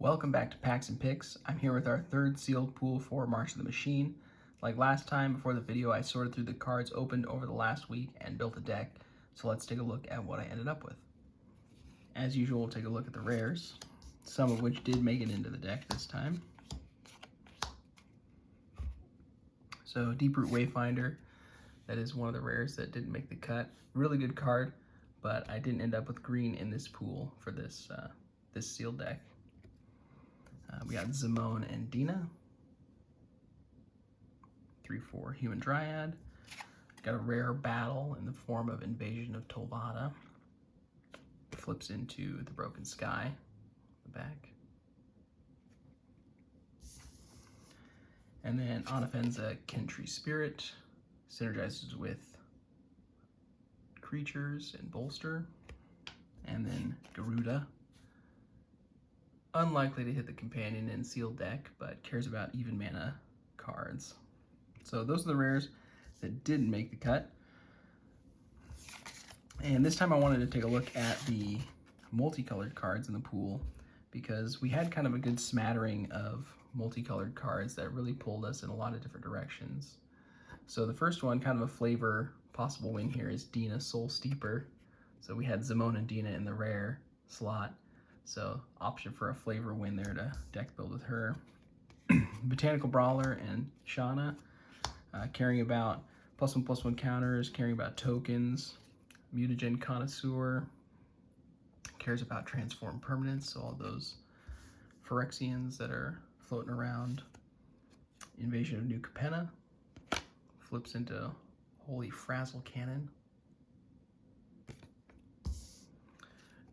Welcome back to Packs and Picks. I'm here with our third sealed pool for March of the Machine. Like last time, before the video, I sorted through the cards opened over the last week and built a deck. So let's take a look at what I ended up with. As usual, we'll take a look at the rares, some of which did make it into the deck this time. So Deeproot Wayfinder, that is one of the rares that didn't make the cut. Really good card, but I didn't end up with green in this pool for this sealed deck. We got Zimone and Dina. 3/4 Human Dryad. Got a rare battle in the form of Invasion of Tolvada. Flips into the Broken Sky, the back. And then Onofenza Kentree Spirit. Synergizes with creatures and bolster. And then Garuda. Unlikely to hit the companion in sealed deck, but cares about even mana cards. So those are the rares that didn't make the cut. And this time I wanted to take a look at the multicolored cards in the pool because we had kind of a good smattering of multicolored cards that really pulled us in a lot of different directions. So the first one, kind of a flavor possible win here, is Dina Soul Steeper. So we had Zimone and Dina in the rare slot. So option for a flavor win there to deck build with her. Botanical Brawler and Shauna, caring about +1/+1 counters, caring about tokens. Mutagen Connoisseur, cares about transform permanents, so all those Phyrexians that are floating around. Invasion of New Capenna, flips into Holy Frazzle Cannon.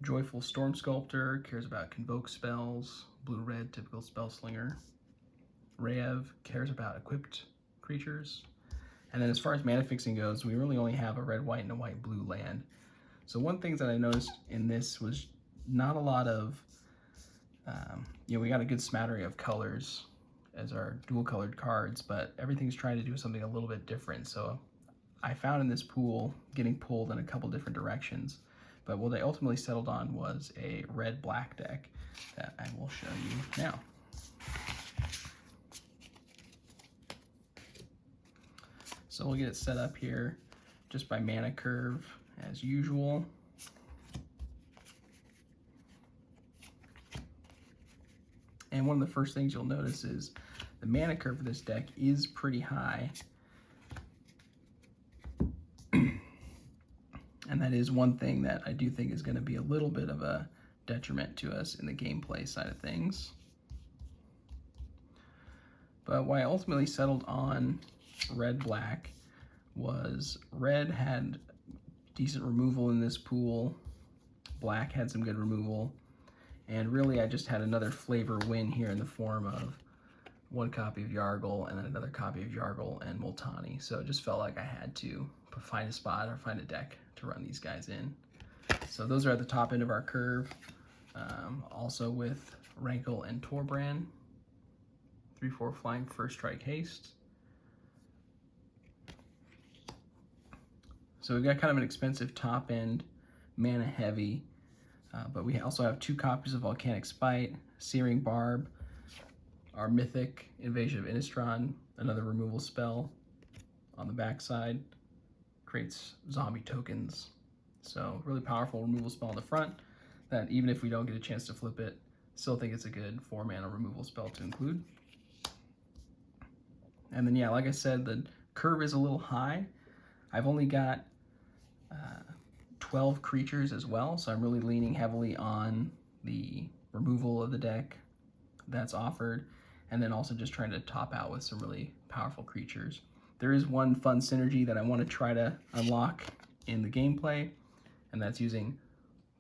Joyful Storm Sculptor, cares about convoke spells. Blue-red, typical spell slinger. Rev, cares about equipped creatures. And then as far as mana fixing goes, we really only have a red, white, and a white, blue land. So one thing that I noticed in this was not a lot of, we got a good smattering of colors as our dual colored cards, but everything's trying to do something a little bit different. So I found in this pool getting pulled in a couple different directions. But what they ultimately settled on was a red-black deck that I will show you now. So we'll get it set up here just by mana curve as usual. And one of the first things you'll notice is the mana curve for this deck is pretty high. And that is one thing that I do think is going to be a little bit of a detriment to us in the gameplay side of things. But why I ultimately settled on red-black was red had decent removal in this pool, black had some good removal, and really I just had another flavor win here in the form of one copy of Yargle and then another copy of Yargle and Multani. So it just felt like I had to find a spot or find a deck to run these guys in. So those are at the top end of our curve. Also with Rankle and Torbran. 3/4 flying, first strike, haste. So we've got kind of an expensive top end, mana heavy, but we also have 2 copies of Volcanic Spite, Searing Barb, our mythic Invasion of Innistrad, another removal spell on the backside, creates zombie tokens. So really powerful removal spell on the front that even if we don't get a chance to flip it, still think it's a good 4 mana removal spell to include. And then yeah, like I said, the curve is a little high. I've only got 12 creatures as well, so I'm really leaning heavily on the removal of the deck that's offered, and then also just trying to top out with some really powerful creatures. There is one fun synergy that I want to try to unlock in the gameplay, and that's using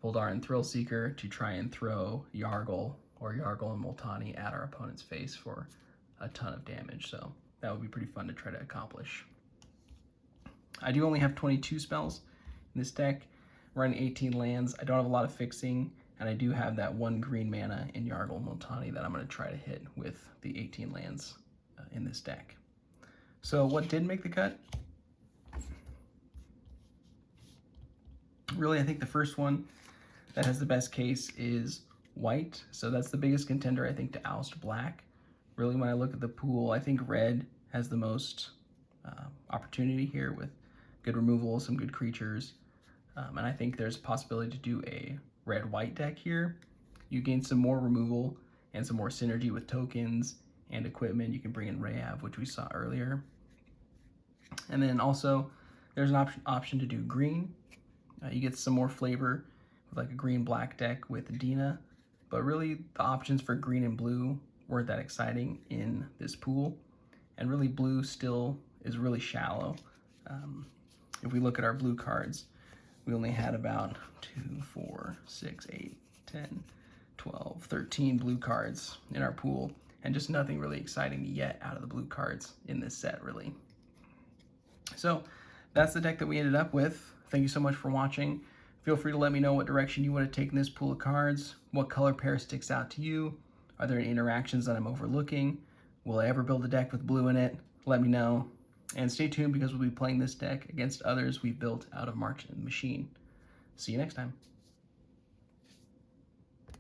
Voldaren Thrillseeker to try and throw Yargle or Yargle and Multani at our opponent's face for a ton of damage, so that would be pretty fun to try to accomplish. I do only have 22 spells in this deck, running 18 lands. I don't have a lot of fixing, and I do have that 1 green mana in Yargle and Multani that I'm going to try to hit with the 18 lands in this deck. So what did make the cut? Really, I think the first one that has the best case is white. So that's the biggest contender, I think, to oust black. Really, when I look at the pool, I think red has the most opportunity here with good removal, some good creatures. And I think there's a possibility to do a red-white deck here. You gain some more removal and some more synergy with tokens and equipment. You can bring in Rayav, which we saw earlier. And then also, there's an option to do green. You get some more flavor with like a green-black deck with Dina. But really, the options for green and blue weren't that exciting in this pool. And really, blue still is really shallow. If we look at our blue cards, we only had about 2, 4, 6, 8, 10, 12, 13 blue cards in our pool, and just nothing really exciting yet out of the blue cards in this set, really. So that's the deck that we ended up with. Thank you so much for watching. Feel free to let me know what direction you want to take in this pool of cards, what color pair sticks out to you. Are there any interactions that I'm overlooking? Will I ever build a deck with blue in it? Let me know. And stay tuned because we'll be playing this deck against others we've built out of March and Machine. See you next time.